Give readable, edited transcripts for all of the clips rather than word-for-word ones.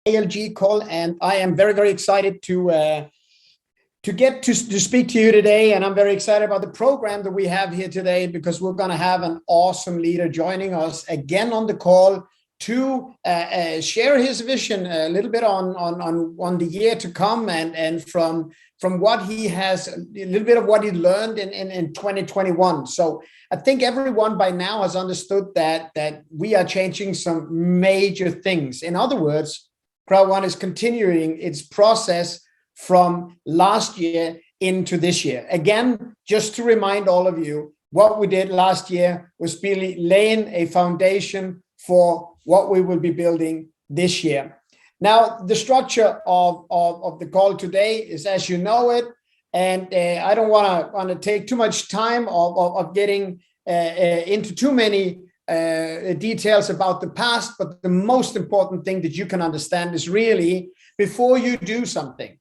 ALG call, and I am very, very excited to get to speak to you today. And I'm very excited about the program that we have here today, because we're going to have an awesome leader joining us again on the call to share his vision a little bit on the year to come, and from what he has, a little bit of what he learned in 2021. So I think everyone by now has understood that we are changing some major things. In other words, CROWD1 is continuing its process from last year into this year. Again, just to remind all of you, what we did last year was really laying a foundation for what we will be building this year. Now, the structure of the call today is as you know it, and I don't want to take too much time of getting into too many details about the past, but the most important thing that you can understand is really, before you do something,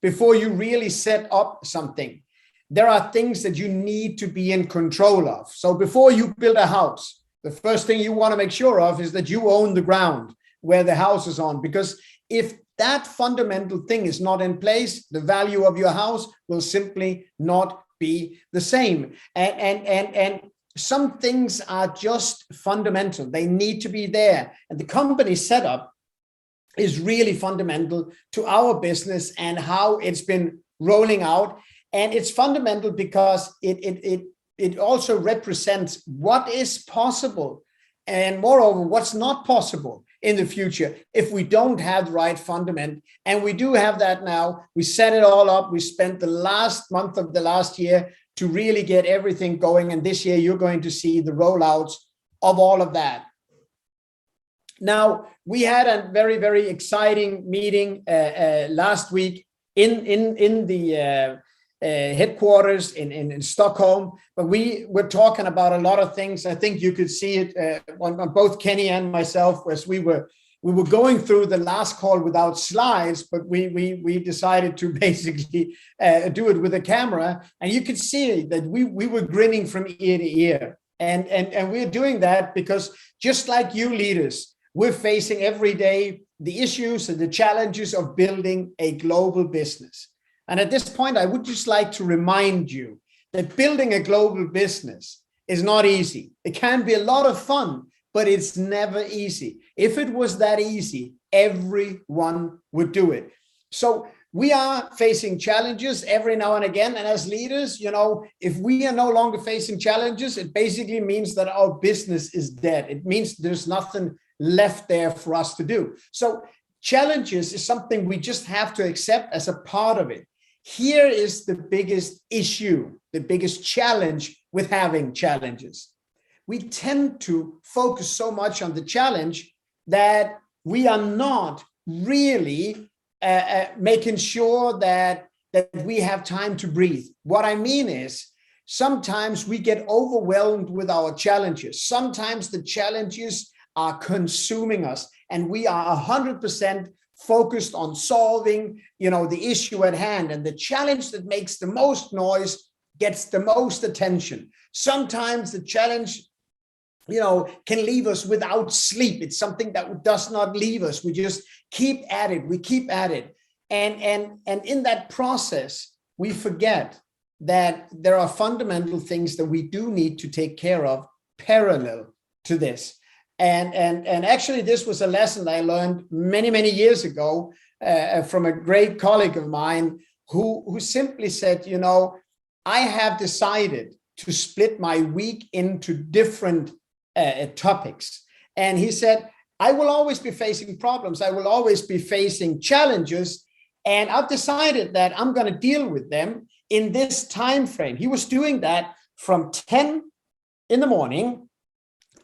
before you really set up something, there are things that you need to be in control of. So before you build a house, the first thing you want to make sure of is that you own the ground where the house is on, because if that fundamental thing is not in place, the value of your house will simply not be the same. And some things are just fundamental. They need to be there. And the company setup is really fundamental to our business and how it's been rolling out. And it's fundamental because it also represents what is possible, and moreover, what's not possible in the future if we don't have the right fundament. And we do have that now. We set it all up. We spent the last month of the last year to really get everything going. And this year, you're going to see the rollouts of all of that. Now, we had a very, very exciting meeting last week in the headquarters in Stockholm, but we were talking about a lot of things. I think you could see it on both Kenny and myself, as we were going through the last call without slides, but we decided to basically do it with a camera, and you could see that we were grinning from ear to ear, and we're doing that because, just like you leaders, we're facing every day the issues and the challenges of building a global business. And at this point, I would just like to remind you that building a global business is not easy. It can be a lot of fun, but it's never easy. If it was that easy, everyone would do it. So we are facing challenges every now and again. And as leaders, you know, if we are no longer facing challenges, it basically means that our business is dead. It means there's nothing left there for us to do. So challenges is something we just have to accept as a part of it. Here is the biggest issue, the biggest challenge with having challenges. We tend to focus so much on the challenge that we are not really making sure that we have time to breathe. What I mean is, sometimes we get overwhelmed with our challenges. Sometimes the challenges are consuming us, and we are 100% focused on solving, you know, the issue at hand. And the challenge that makes the most noise gets the most attention. Sometimes the challenge, you know, can leave us without sleep. It's something that does not leave us. We just keep at it. We keep at it. And in that process, we forget that there are fundamental things that we do need to take care of parallel to this. And actually, this was a lesson I learned many years ago from a great colleague of mine who simply said, you know, I have decided to split my week into different topics. And he said, I will always be facing problems. I will always be facing challenges. And I've decided that I'm going to deal with them in this time frame. He was doing that from 10 in the morning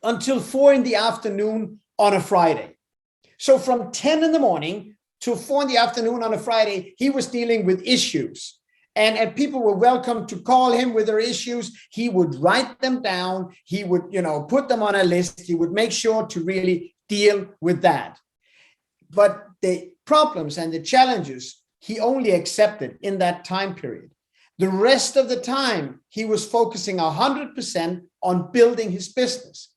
until 4 in the afternoon on a Friday. So from 10 in the morning to 4 in the afternoon on a Friday, he was dealing with issues. And people were welcome to call him with their issues. He would write them down. He would, you know, put them on a list. He would make sure to really deal with that. But the problems and the challenges, he only accepted in that time period. The rest of the time, he was focusing 100% on building his business.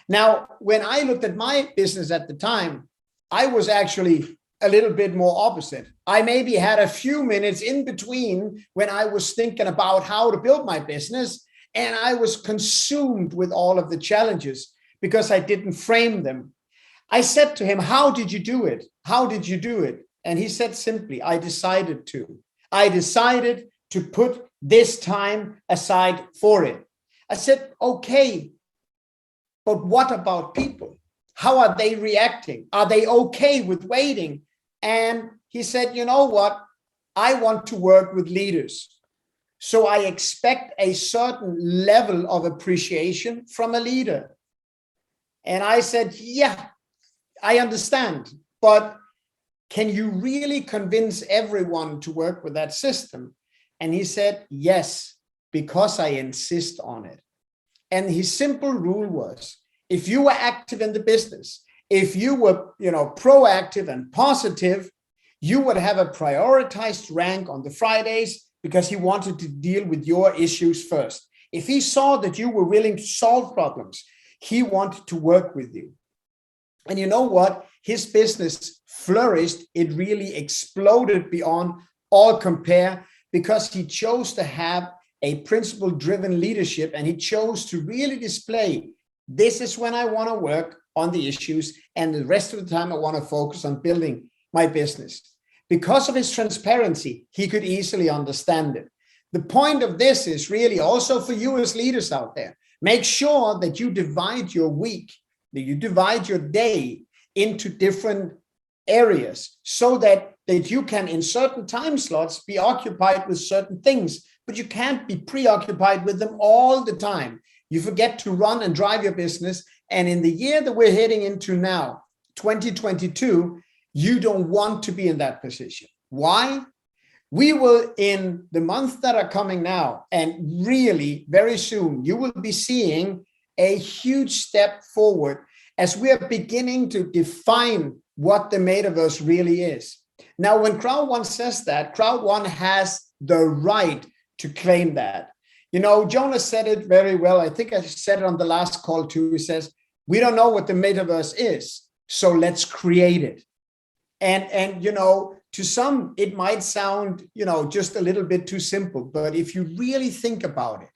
Now, when I looked at my business at the time, I was actually a little bit more opposite. I maybe had a few minutes in between when I was thinking about how to build my business, and I was consumed with all of the challenges because I didn't frame them. I said to him, how did you do it? How did you do it? And he said simply, I decided to. I decided to put this time aside for it. I said, okay, but what about people? How are they reacting? Are they okay with waiting? And he said, you know what? I want to work with leaders. So I expect a certain level of appreciation from a leader. And I said, yeah, I understand, but can you really convince everyone to work with that system? And he said, yes, because I insist on it. And his simple rule was, if you were active in the business, if you were, proactive and positive, you would have a prioritized rank on the Fridays because he wanted to deal with your issues first. If he saw that you were willing to solve problems, he wanted to work with you. And you know what? His business flourished. It really exploded beyond all compare because he chose to have a principle-driven leadership, and he chose to really display, this is when I want to work on the issues, and the rest of the time I want to focus on building my business. Because of his transparency, he could easily understand it. The point of this is really also for you as leaders out there. Make sure that you divide your week, that you divide your day into different areas so that you can, in certain time slots, be occupied with certain things, but you can't be preoccupied with them all the time. You forget to run and drive your business. And in the year that we're heading into now, 2022, you don't want to be in that position. Why? We will, in the months that are coming now, and really very soon, you will be seeing a huge step forward as we are beginning to define what the metaverse really is. Now, when CROWD1 says that, CROWD1 has the right to claim that. Jonas said it very well. I think I said it on the last call too. He says, we don't know what the metaverse is, so let's create it. And to some, it might sound, just a little bit too simple, but if you really think about it,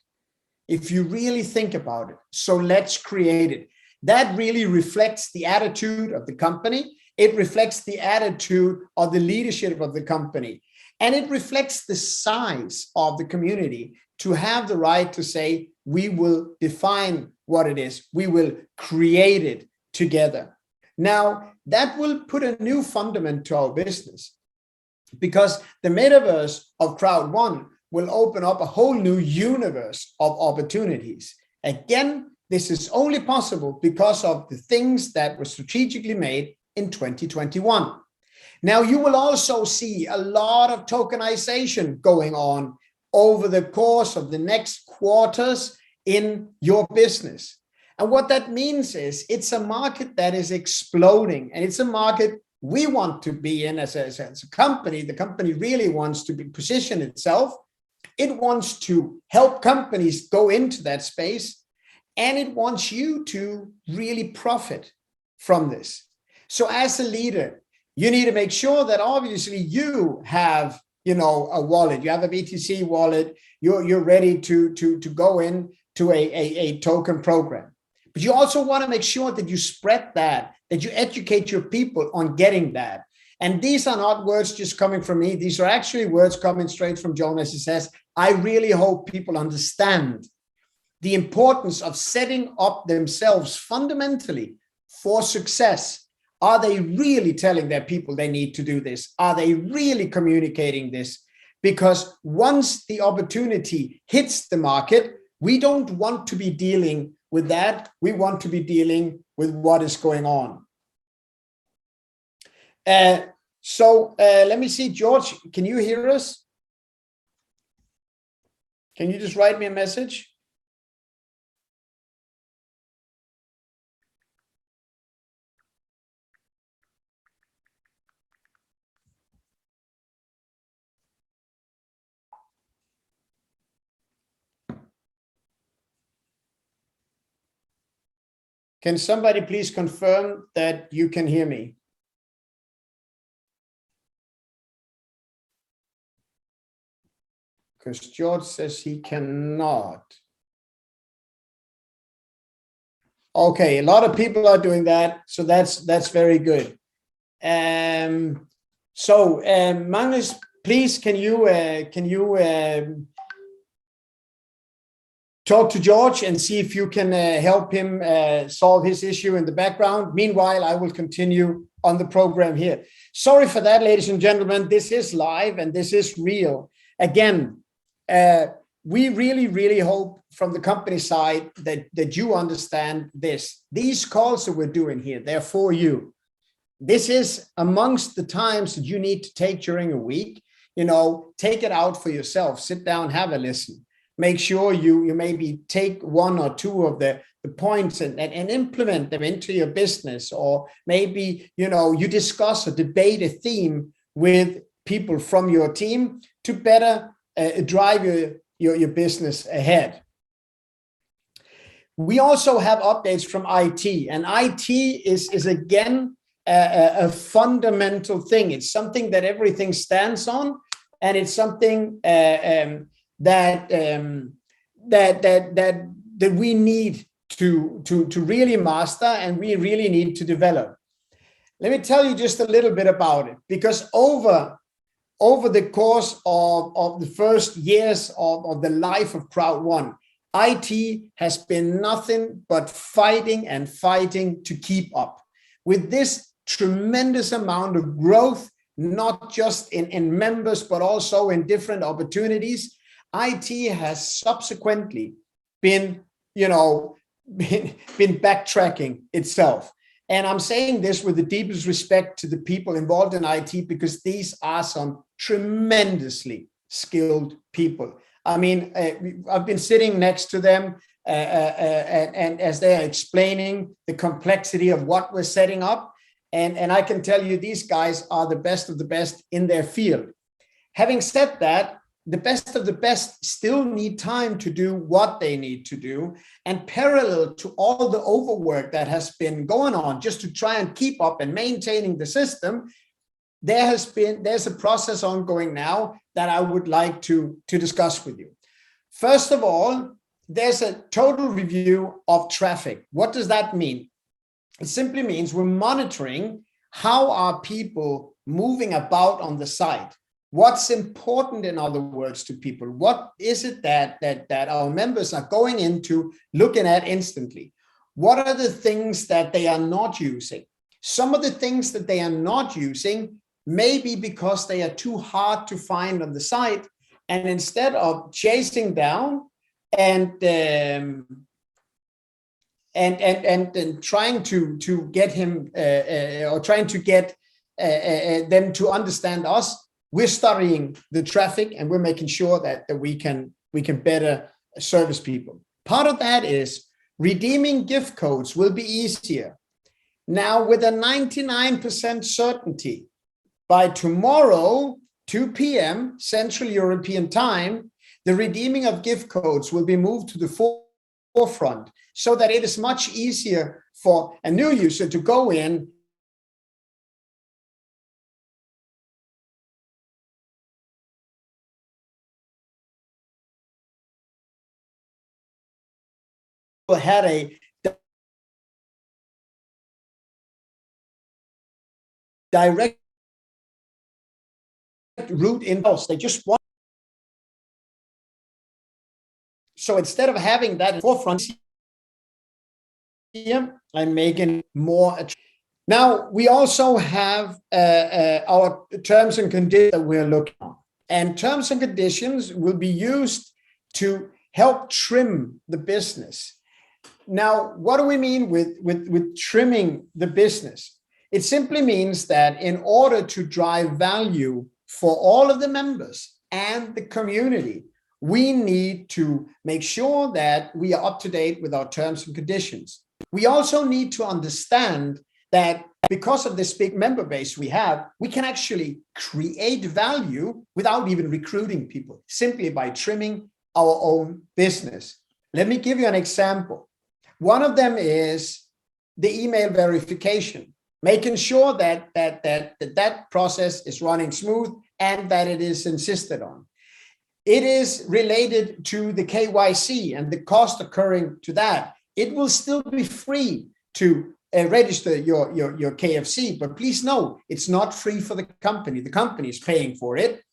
so let's create it. That really reflects the attitude of the company. It reflects the attitude of the leadership of the company. And it reflects the size of the community to have the right to say, we will define what it is. We will create it together. Now, that will put a new fundament to our business because the metaverse of CROWD1 will open up a whole new universe of opportunities. Again, this is only possible because of the things that were strategically made in 2021. Now, you will also see a lot of tokenization going on over the course of the next quarters in your business. And what that means is it's a market that is exploding, and it's a market we want to be in as a company. The company really wants to position itself. It wants to help companies go into that space, and it wants you to really profit from this. So as a leader, you need to make sure that obviously you have, a wallet, you have a BTC wallet, you're ready to go into a token program. But you also want to make sure that you spread that you educate your people on getting that. And these are not words just coming from me. These are actually words coming straight from Jonas. He says, I really hope people understand the importance of setting up themselves fundamentally for success. Are they really telling their people they need to do this? Are they really communicating this? Because once the opportunity hits the market, we don't want to be dealing with that. We want to be dealing with what is going on. Let me see, George, can you hear us? Can you just write me a message? Can somebody please confirm that you can hear me? because George says he cannot. Okay, a lot of people are doing that, so that's very good. Magnus, please, can you talk to George and see if you can help him solve his issue in the background. Meanwhile, I will continue on the program here. Sorry for that, ladies and gentlemen. This is live and this is real. Again, we really hope from the company side that you understand this. These calls that we're doing here, they're for you. This is amongst the times that you need to take during a week. You know, take it out for yourself. Sit down, have a listen. Make sure you maybe take one or two of the points and implement them into your business, or maybe, you know, you discuss or debate a theme with people from your team to better drive your business ahead. We also have updates from IT, and IT is again a fundamental thing. It's something that everything stands on, and it's something that we need to really master, and we really need to develop. Let me tell you just a little bit about it, because over the course of the first years of the life of CROWD1, IT has been nothing but fighting and fighting to keep up with this tremendous amount of growth, not just in members, but also in different opportunities. IT has subsequently been, you know, been backtracking itself. And I'm saying this with the deepest respect to the people involved in IT, because these are some tremendously skilled people. I mean, I've been sitting next to them and as they are explaining the complexity of what we're setting up. And I can tell you, these guys are the best of the best in their field. Having said that, the best of the best still need time to do what they need to do. And parallel to all the overwork that has been going on just to try and keep up and maintaining the system, there's a process ongoing now that I would like to discuss with you. First of all, there's a total review of traffic. What does that mean? It simply means we're monitoring how are people moving about on the site. What's important, in other words, to people? What is it that our members are going into looking at instantly? What are the things that they are not using? Some of the things that they are not using may be because they are too hard to find on the site, and instead of chasing down and trying to get him or trying to get them to understand us, we're studying the traffic and we're making sure that we can better service people. Part of that is redeeming gift codes will be easier. Now, with a 99% certainty, by tomorrow, 2 p.m. Central European time, the redeeming of gift codes will be moved to the forefront, so that it is much easier for a new user to go in had a direct route in house. They just want. So instead of having that in forefront, I'm making more. Now, we also have our terms and conditions that we're looking at. And terms and conditions will be used to help trim the business. Now, what do we mean with trimming the business? It simply means that in order to drive value for all of the members and the community, we need to make sure that we are up to date with our terms and conditions. We also need to understand that because of this big member base we have, we can actually create value without even recruiting people, simply by trimming our own business. Let me give you an example. One of them is the email verification, making sure that that process is running smooth and that it is insisted on. it is related to the KYC and the cost occurring to that. It will still be free to register your KFC, but please know it's not free for the company. The company is paying for it.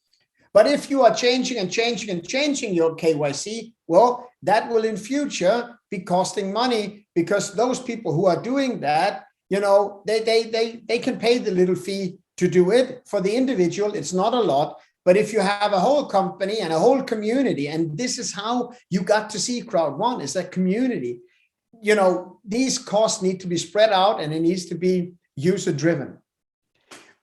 But if you are changing and changing and changing your KYC, well, that will in future be costing money, because those people who are doing that, you know, they can pay the little fee to do it. For the individual, it's not a lot. But if you have a whole company and a whole community, and this is how you got to see CROWD1, is that community, you know, these costs need to be spread out and it needs to be user driven.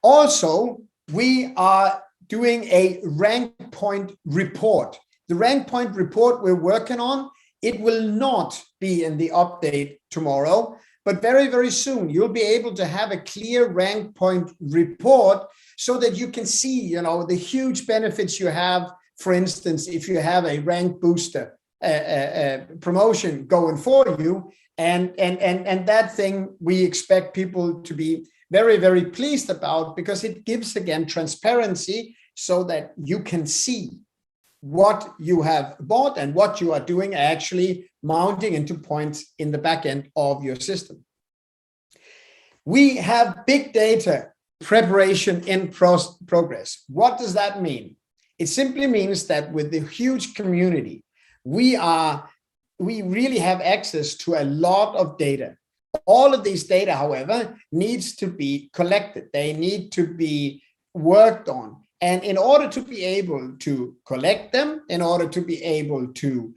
Also, we are doing a rank point report. The rank point report we're working on, it will not be in the update tomorrow, but very, very soon you'll be able to have a clear rank point report so that you can see, you know, the huge benefits you have. For instance, if you have a rank booster promotion going for you, and that thing we expect people to be very, very pleased about, because it gives, again, transparency so that you can see what you have bought and what you are doing, actually mounting into points in the back end of your system. We have big data preparation in progress. What does that mean? It simply means that with the huge community, we really have access to a lot of data. All of these data, however, needs to be collected. They need to be worked on. And in order to be able to collect them, in order to be able to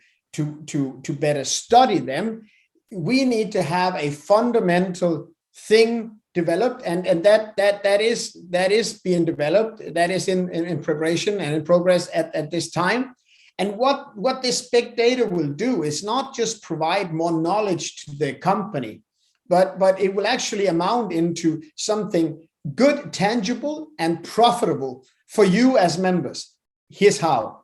better study them, we need to have a fundamental thing developed, and that is being developed, that is in preparation and in progress at this time. And what this big data will do is not just provide more knowledge to the company, but it will actually amount into something good, tangible, and profitable for you as members. Here's how.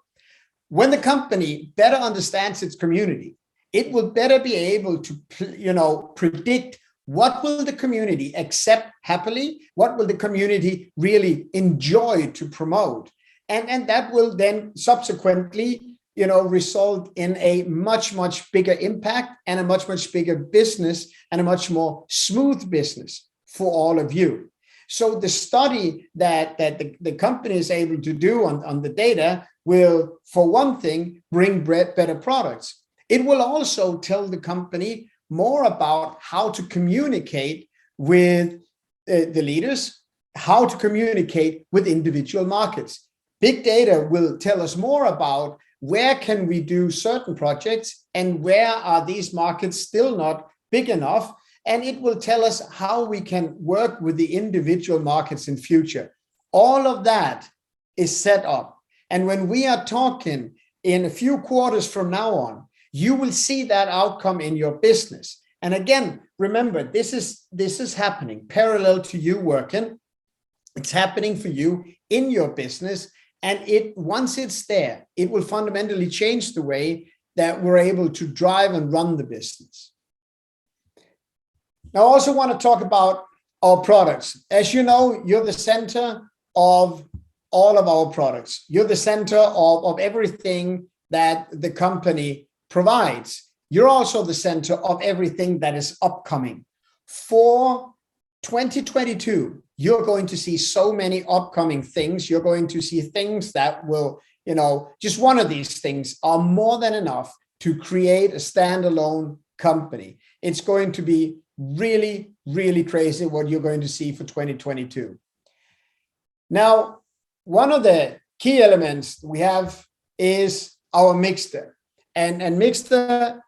When the company better understands its community, it will better be able to, you know, predict what will the community accept happily, what will the community really enjoy to promote. And that will then subsequently, you know, result in a much, much bigger impact and a much, much bigger business and a much more smooth business for all of you. So the study that the company is able to do on the data will, for one thing, bring better products. It will also tell the company more about how to communicate with the leaders, how to communicate with individual markets. Big data will tell us more about where can we do certain projects and where are these markets still not big enough. And it will tell us how we can work with the individual markets in future. All of that is set up. And when we are talking in a few quarters from now on, you will see that outcome in your business. And again, remember, this is happening parallel to you working. It's happening for you in your business. And once it's there, it will fundamentally change the way that we're able to drive and run the business. Now, I also want to talk about our products. As you know, you're the center of all of our products. You're the center of everything that the company provides. You're also the center of everything that is upcoming. For 2022, you're going to see so many upcoming things. You're going to see things that will, you know, just one of these things are more than enough to create a standalone company. It's going to be really, really crazy what you're going to see for 2022. Now, one of the key elements we have is our Mixter. And Mixter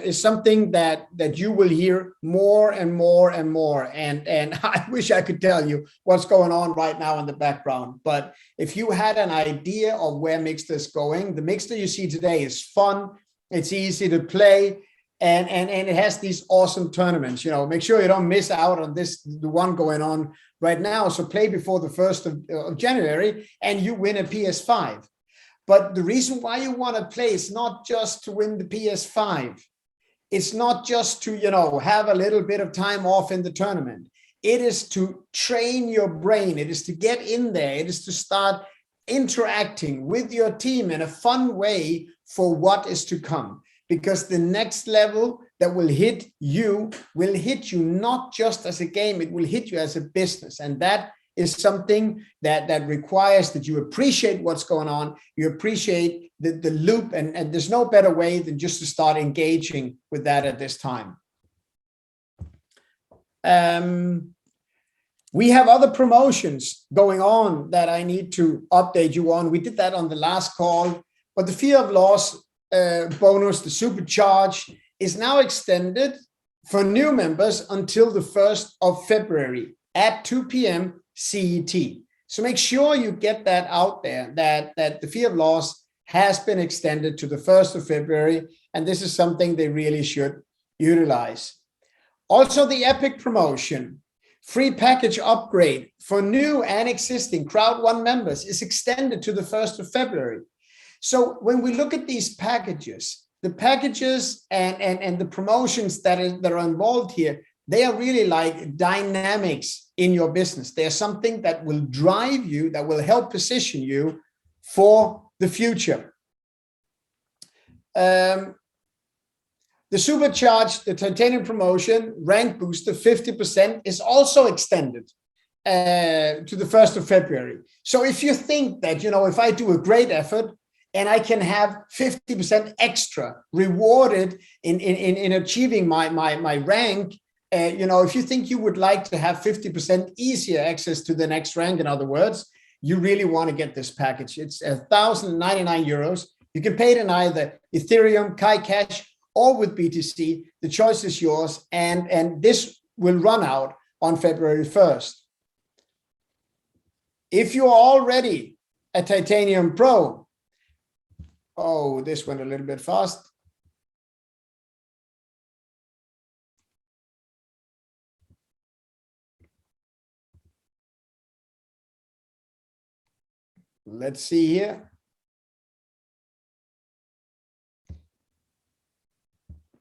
is something that you will hear more and more and more. And I wish I could tell you what's going on right now in the background. But if you had an idea of where Mixter is going, the Mixter you see today is fun. It's easy to play. And it has these awesome tournaments. You know, make sure you don't miss out on the one going on right now. So play before the 1st of January and you win a PS5. But the reason why you want to play is not just to win the PS5. It's not just to, you know, have a little bit of time off in the tournament. It is to train your brain. It is to get in there. It is to start interacting with your team in a fun way for what is to come. Because the next level that will hit you not just as a game, it will hit you as a business. And that is something that requires that you appreciate what's going on, you appreciate the loop, and there's no better way than just to start engaging with that at this time. We have other promotions going on that I need to update you on. We did that on the last call, but the fear of loss bonus, the supercharge, is now extended for new members until the 1st of February at 2 p.m. CET. So make sure you get that out there, that the fear of loss has been extended to the 1st of February, and this is something they really should utilize. Also, the Epic promotion, free package upgrade for new and existing CROWD1 members, is extended to the 1st of February. So when we look at these packages, the packages and the promotions that are involved here, they are really like dynamics in your business. They are something that will drive you, that will help position you for the future. The supercharge, the titanium promotion, rank booster 50% is also extended to the 1st of February. So if you think that, if I do a great effort and I can have 50% extra rewarded in achieving my rank, if you think you would like to have 50% easier access to the next rank, in other words, you really want to get this package. It's 1,099 euros. You can pay it in either Ethereum, Kai Cash, or with BTC. The choice is yours, and this will run out on February 1st. If you are already a Titanium Pro, oh, this went a little bit fast. Let's see here.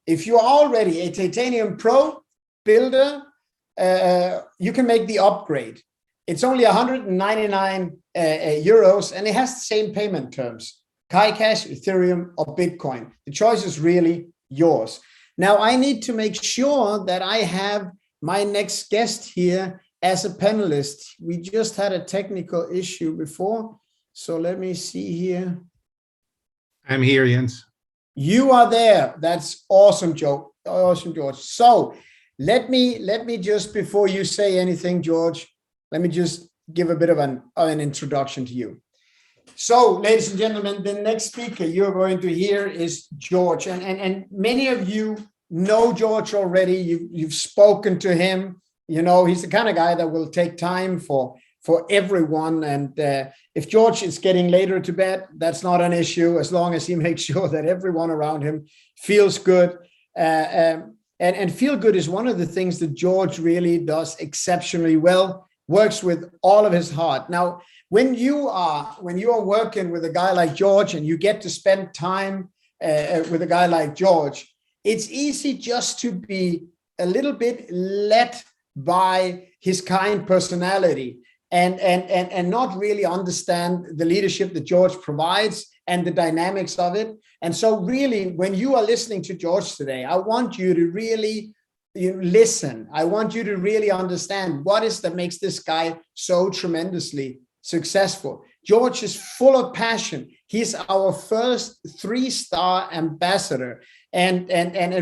If you're already a Titanium Pro builder, you can make the upgrade. It's only 199 euros, and it has the same payment terms: Kai Cash, Ethereum, or Bitcoin. The choice is really yours. Now, I need to make sure that I have my next guest here as a panelist. We just had a technical issue before, so let me see here. I'm here, Jens. You are there. That's awesome, Joe. Awesome, George. So let me just, before you say anything, George, let me just give a bit of an introduction to you. So, ladies and gentlemen, the next speaker you're going to hear is George, and many of you know George already. You've spoken to him. He's the kind of guy that will take time for everyone. And if George is getting later to bed, that's not an issue, as long as he makes sure that everyone around him feels good. And feel good is one of the things that George really does exceptionally well, works with all of his heart. Now, when you are working with a guy like George and you get to spend time with a guy like George, it's easy just to be a little bit led by his kind personality and not really understand the leadership that George provides and the dynamics of it. And so really, when you are listening to George today, I want you to really listen. I want you to really understand what is that makes this guy so tremendously successful. George is full of passion. He's our first 3-star ambassador, and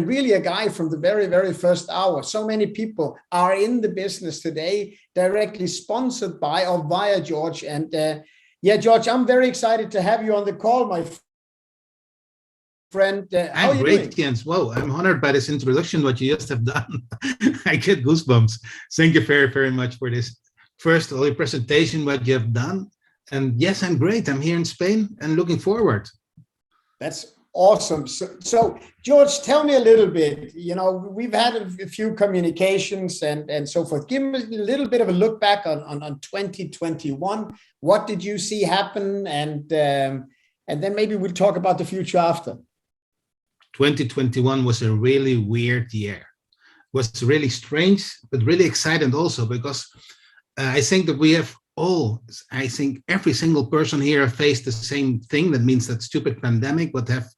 really a guy from the very, very first hour. So many people are in the business today directly sponsored by or via George. And yeah, George, I'm very excited to have you on the call, my friend. How are you doing? Great, Jens. Wow, I'm honored by this introduction, what you just have done. I get goosebumps. Thank you very, very much for this first early presentation, what you have done. And yes, I'm great. I'm here in Spain and looking forward. That's awesome. So George, tell me a little bit. We've had a few communications and so forth. Give me a little bit of a look back on 2021. What did you see happen? And then maybe we'll talk about the future after. 2021 was a really weird year. It was really strange, but really exciting also, because I think that we have all, I think every single person here faced the same thing. That means that stupid pandemic would have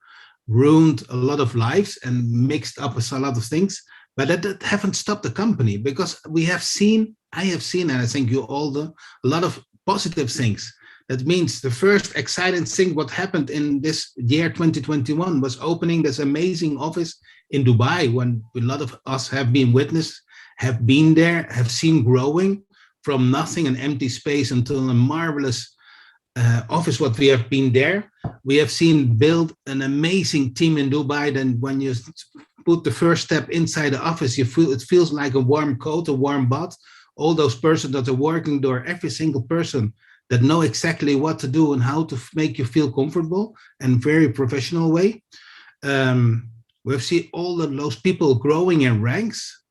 ruined a lot of lives and mixed up with a lot of things, but that haven't stopped the company, because I have seen, and I think you all do, a lot of positive things. That means the first exciting thing what happened in this year 2021 was opening this amazing office in Dubai, when a lot of us have been witness, have been there, have seen growing from nothing, an empty space, until a marvelous office what we have been there. We have seen build an amazing team in Dubai. Then when you put the first step inside the office, you feel it feels like a warm coat, a warm bath. All those persons that are working there, every single person that know exactly what to do and how to make you feel comfortable and very professional way. We've seen all of those people growing in ranks,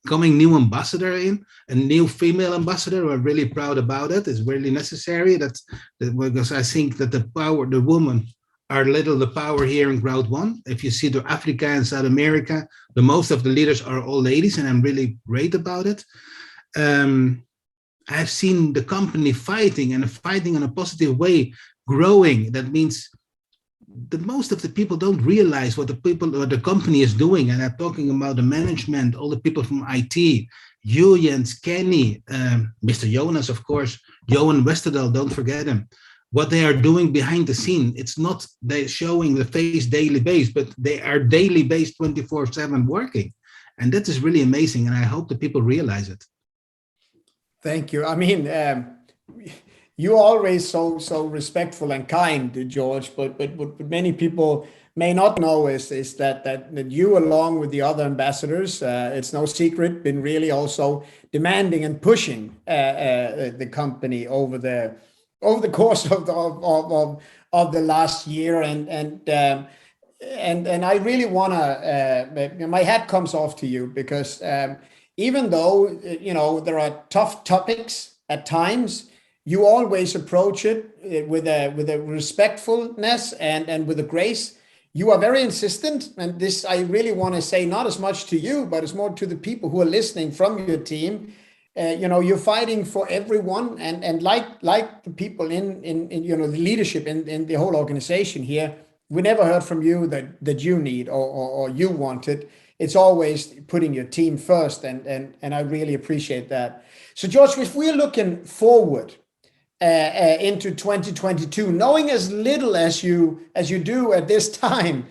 coming new ambassador in, a new female ambassador. We're really proud about it. It's really necessary that because I think that the women are little the power here in CROWD1. If you see the Africa and South America, the most of the leaders are all ladies, and I'm really great about it. I've seen the company fighting in a positive way, growing. That means the most of the people don't realize what the company is doing. And I'm talking about the management, all the people from IT, Julians, Kenny, Mr. Jonas, of course, Johan Westerdahl, don't forget him. What they are doing behind the scene, it's not they showing the face daily base, but they are daily based 24/7 working. And that is really amazing. And I hope the people realize it. Thank you. I mean, you're always so respectful and kind, George, but what many people may not know is that you, along with the other ambassadors, it's no secret, been really also demanding and pushing the company over the course of the last year, and I really want to, my hat comes off to you, because even though there are tough topics at times, you always approach it with a respectfulness and with a grace. You are very insistent, and this I really want to say, not as much to you, but it's more to the people who are listening from your team. You're fighting for everyone, and like the people in the leadership in the whole organization here, we never heard from you that you need or you want it. It's always putting your team first, and I really appreciate that. So George, if we're looking forward into 2022, knowing as little as you do at this time,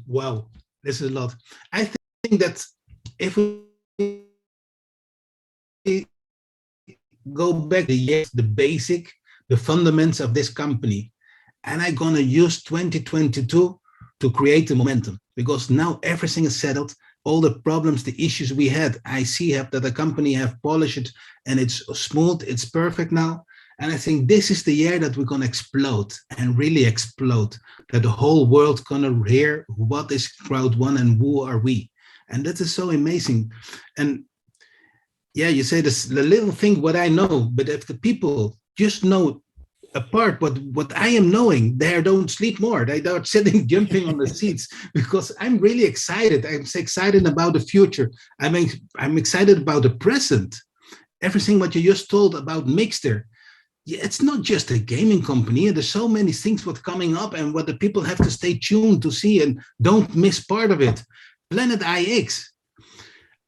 Wow, this is a lot. I think that if we go back the fundamentals of this company, and I'm gonna use 2022 to create the momentum, because now everything is settled. All the problems, the issues we had, I see that the company have polished it, and it's smooth, it's perfect now. And I think this is the year that we're gonna explode, and really explode, that the whole world's gonna hear what is CROWD1 and who are we. And that is so amazing. And yeah, you say this, the little thing what I know, but if the people just know a part what I am knowing, they don't sleep more. They are sitting, jumping on the seats, because I'm really excited. I'm so excited about the future. I'm excited about the present. Everything what you just told about Mixter, yeah, it's not just a gaming company. There's so many things what's coming up, and what the people have to stay tuned to see and don't miss part of it. Planet IX.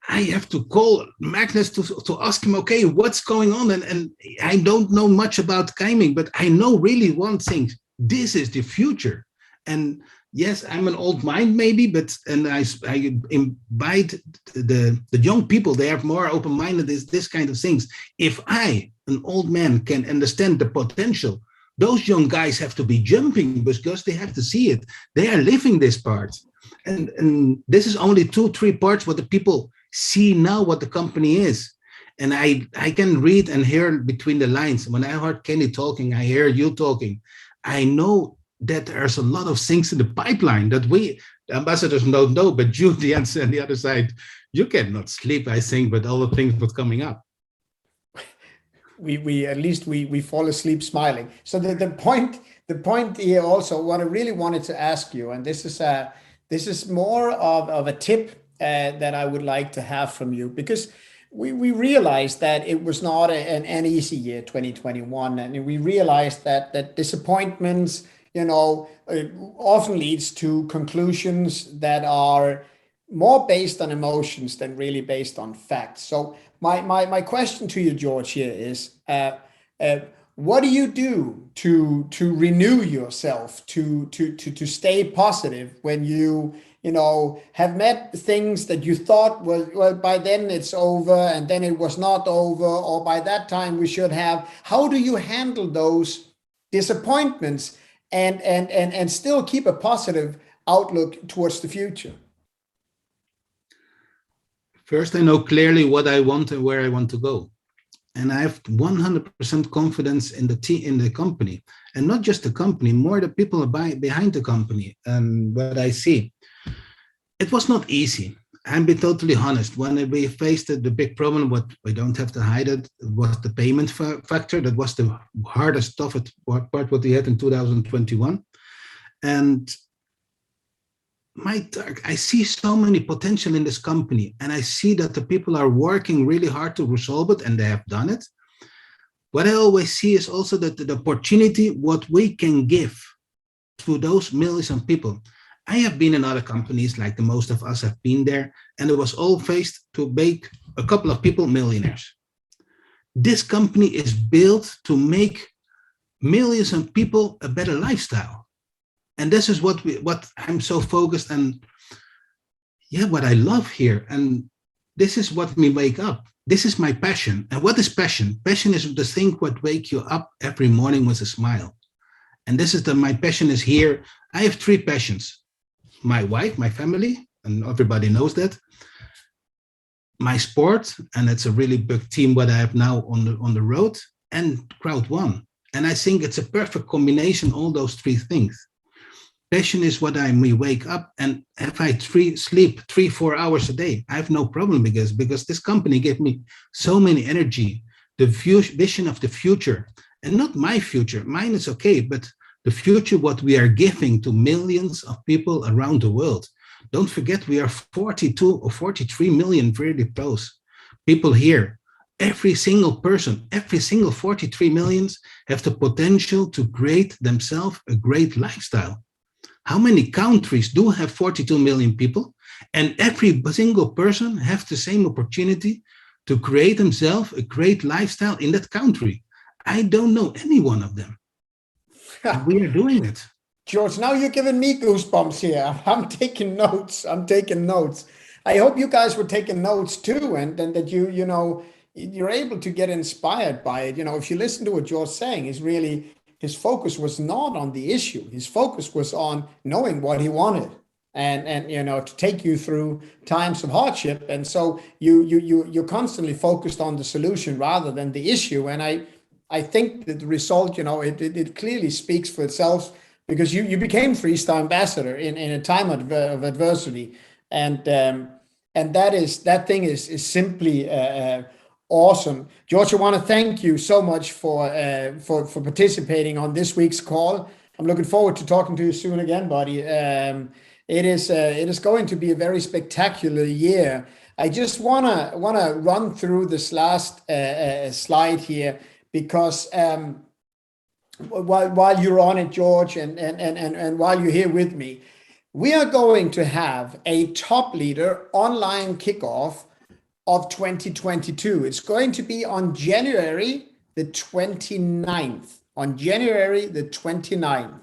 I have to call Magnus to ask him, okay, what's going on? And I don't know much about gaming, but I know really one thing. This is the future. And yes, I'm an old mind maybe, and I invite the young people, they have more open-minded, this kind of things. If I, an old man, can understand the potential, those young guys have to be jumping, because they have to see it. They are living this part. And this is only 2-3 parts what the people see now what the company is. And I can read and hear between the lines. When I heard Kenny talking, I hear you talking. I know that there's a lot of things in the pipeline that we, the ambassadors, don't know, but Judy and the other side, you cannot sleep, I think, with all the things that's coming up. We at least we fall asleep smiling. So the point here also, what I really wanted to ask you, and this is more of a tip that I would like to have from you, because we realized that it was not an easy year, 2021, and we realized that disappointments, often leads to conclusions that are more based on emotions than really based on facts. So my question to you, George, here is, uh, what do you do to renew yourself, to stay positive when you have met things that you thought was, well, by then it's over, and then it was not over, or by that time we should have. How do you handle those disappointments and still keep a positive outlook towards the future? First, I know clearly what I want and where I want to go. And I have 100% confidence in the company, and not just the company, more the people behind the company. And what I see, it was not easy. I'll be totally honest. When we faced the big problem, what we don't have to hide it, was the payment factor. That was the hardest, toughest part what we had in 2021. And I see so many potential in this company, and I see that the people are working really hard to resolve it, and they have done it. What I always see is also that the opportunity, what we can give to those millions of people. I have been in other companies, like the most of us have been there, and it was all faced to make a couple of people millionaires. This company is built to make millions of people a better lifestyle. And this is what I'm so focused on. Yeah, what I love here. And this is what me wake up. This is my passion. And what is passion? Passion is the thing what wake you up every morning with a smile. And this is my passion is here. I have 3 passions. My wife, my family, and everybody knows that. My sport, and it's a really big team what I have now on the road, and CROWD1. And I think it's a perfect combination, all those 3 things. Passion is what we wake up, and if I sleep 3-4 hours a day, I have no problem, because this company gave me so many energy, the vision of the future, and not my future, mine is okay, but the future what we are giving to millions of people around the world. Don't forget, we are 42 or 43 million very close people here. Every single person, every single 43 millions have the potential to create themselves a great lifestyle. How many countries do have 42 million people? And every single person have the same opportunity to create himself a great lifestyle in that country. I don't know any one of them. We are doing it. George, now you're giving me goosebumps here. I'm taking notes. I hope you guys were taking notes too, and that you're able to get inspired by it. If you listen to what George's saying, his focus was not on the issue. His focus was on knowing what he wanted, and to take you through times of hardship. And so you're constantly focused on the solution rather than the issue. And I think that the result, it clearly speaks for itself, because you became three-star ambassador in a time of adversity, and that thing is simply awesome. George, I want to thank you so much for participating on this week's call. I'm looking forward to talking to you soon again, buddy. It is going to be a very spectacular year. I just wanna run through this last slide here, because while you're on it, George, and while you're here with me, we are going to have a top leader online kickoff of 2022. It's going to be on January the 29th. On January the 29th.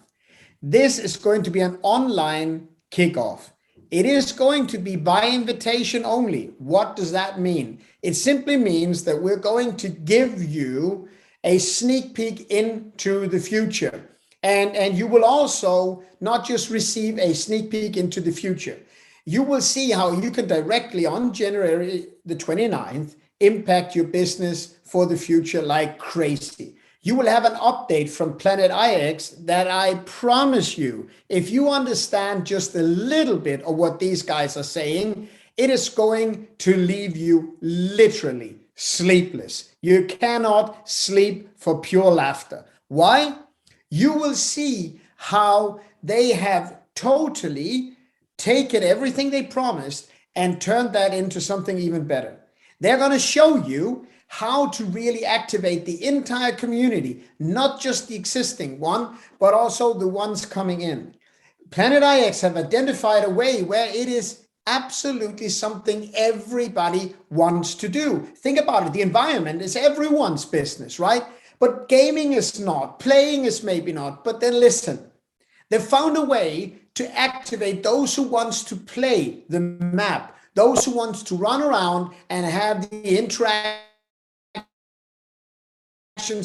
This is going to be an online kickoff. It is going to be by invitation only. What does that mean? It simply means that we're going to give you a sneak peek into the future. And you will also not just receive a sneak peek into the future, you will see how you can directly on January the 29th impact your business for the future like crazy. You will have an update from Planet IX that I promise you, if you understand just a little bit of what these guys are saying, it is going to leave you literally sleepless. You cannot sleep for pure laughter. Why? You will see how they have totally taken everything they promised and turn that into something even better. They're going to show you how to really activate the entire community, not just the existing one, but also the ones coming in. Planet IX have identified a way where it is absolutely something everybody wants to do. Think about it. The environment is everyone's business, right? But gaming is not, playing is maybe not. But then listen, they found a way to activate those who wants to play the map, those who wants to run around and have the interactions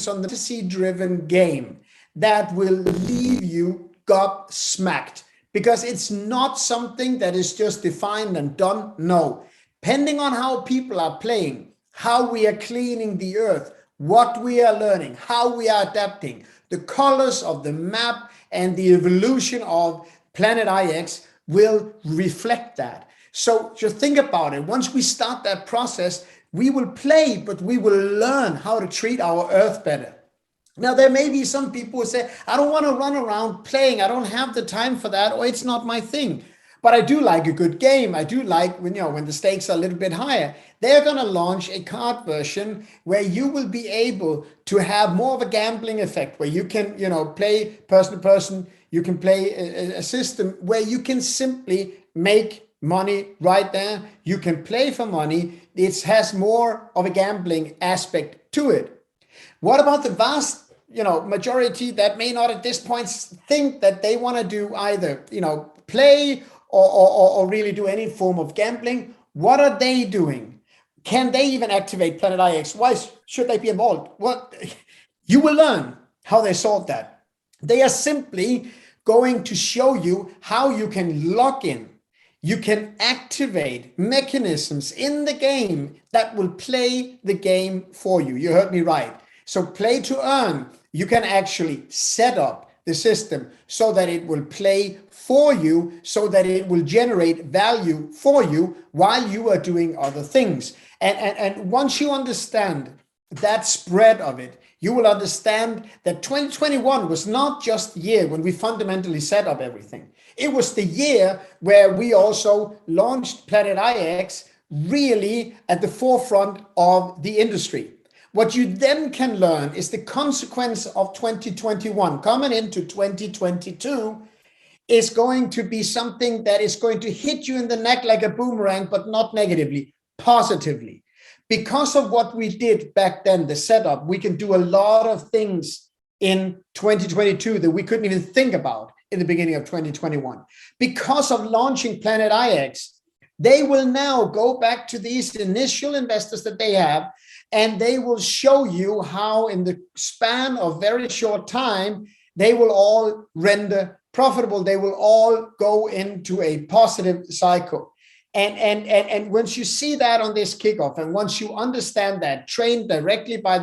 on the fantasy-driven game that will leave you gobsmacked, because it's not something that is just defined and done. No, depending on how people are playing, how we are cleaning the earth, what we are learning, how we are adapting, the colors of the map and the evolution of Planet IX will reflect that. So just think about it. Once we start that process, we will play, but we will learn how to treat our earth better. Now, there may be some people who say, I don't want to run around playing. I don't have the time for that, or it's not my thing. But I do like a good game. I do like when, when the stakes are a little bit higher. They're going to launch a card version where you will be able to have more of a gambling effect, where you can, play person to person. You can play a system where you can simply make money right there. You can play for money. It has more of a gambling aspect to it. What about the vast majority that may not at this point think that they want to do either, play or really do any form of gambling? What are they doing? Can they even activate Planet IX? Why should they be involved? Well, you will learn how they solve that. They are simply going to show you how you can lock in. You can activate mechanisms in the game that will play the game for you. You heard me right. So play to earn. You can actually set up the system so that it will play for you, so that it will generate value for you while you are doing other things. And once you understand that spread of it, you will understand that 2021 was not just the year when we fundamentally set up everything. It was the year where we also launched Planet IX really at the forefront of the industry. What you then can learn is the consequence of 2021 coming into 2022 is going to be something that is going to hit you in the neck like a boomerang, but not negatively, positively. Because of what we did back then, the setup, we can do a lot of things in 2022 that we couldn't even think about in the beginning of 2021. Because of launching Planet IX, they will now go back to these initial investors that they have, and they will show you how in the span of very short time, they will all render profitable. They will all go into a positive cycle. And once you see that on this kickoff, and once you understand that, trained directly by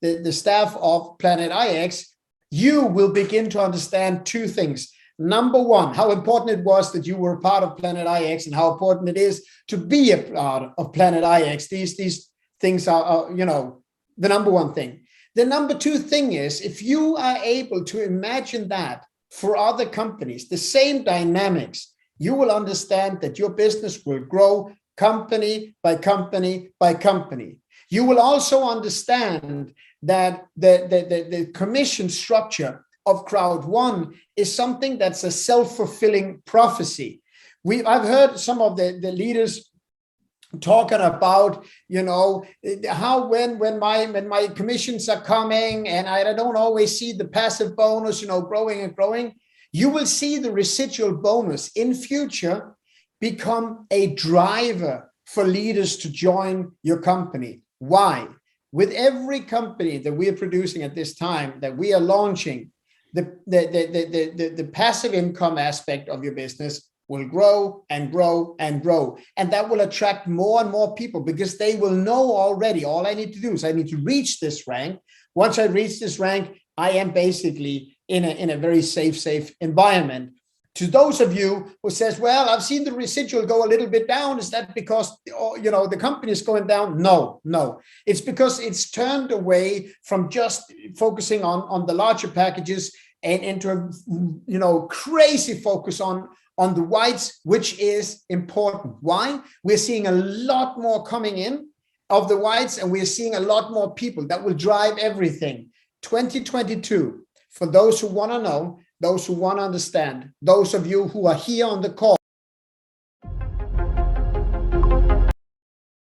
the staff of Planet IX, you will begin to understand two things. Number one, how important it was that you were a part of Planet IX, and how important it is to be a part of Planet IX. These things are the number one thing. The number two thing is, if you are able to imagine that for other companies, the same dynamics, you will understand that your business will grow company by company by company. You will also understand that the commission structure of CROWD1 is something that's a self-fulfilling prophecy. I've heard some of the leaders talking about, how when my commissions are coming and I don't always see the passive bonus, growing and growing. You will see the residual bonus in future become a driver for leaders to join your company. Why? With every company that we are producing at this time, that we are launching, the passive income aspect of your business will grow and grow and grow. And that will attract more and more people, because they will know already, all I need to do is I need to reach this rank. Once I reach this rank, I am basically in a very safe environment. To those of you who says, well, I've seen the residual go a little bit down. Is that because, the company is going down? No. It's because it's turned away from just focusing on the larger packages and into a, crazy focus on on the whites, which is important. Why? We're seeing a lot more coming in of the whites, and we're seeing a lot more people that will drive everything. 2022, for those who want to know, those who want to understand, those of you who are here on the call,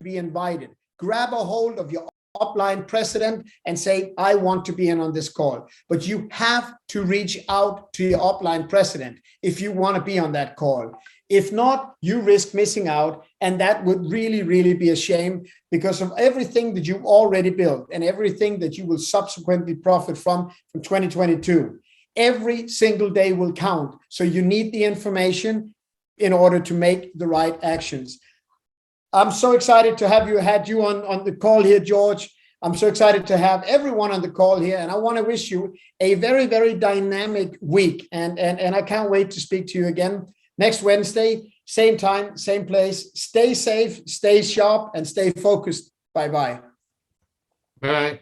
be invited. Grab a hold of your upline president and say, I want to be in on this call. But you have to reach out to your upline president if you want to be on that call. If not, you risk missing out, and that would really, really be a shame, because of everything that you've already built and everything that you will subsequently profit from 2022. Every single day will count. So you need the information in order to make the right actions. I'm so excited to have had you on the call here, George. I'm so excited to have everyone on the call here, and I want to wish you a very, very dynamic week. And I can't wait to speak to you again next Wednesday, same time, same place. Stay safe, stay sharp, and stay focused. Bye-bye. Bye.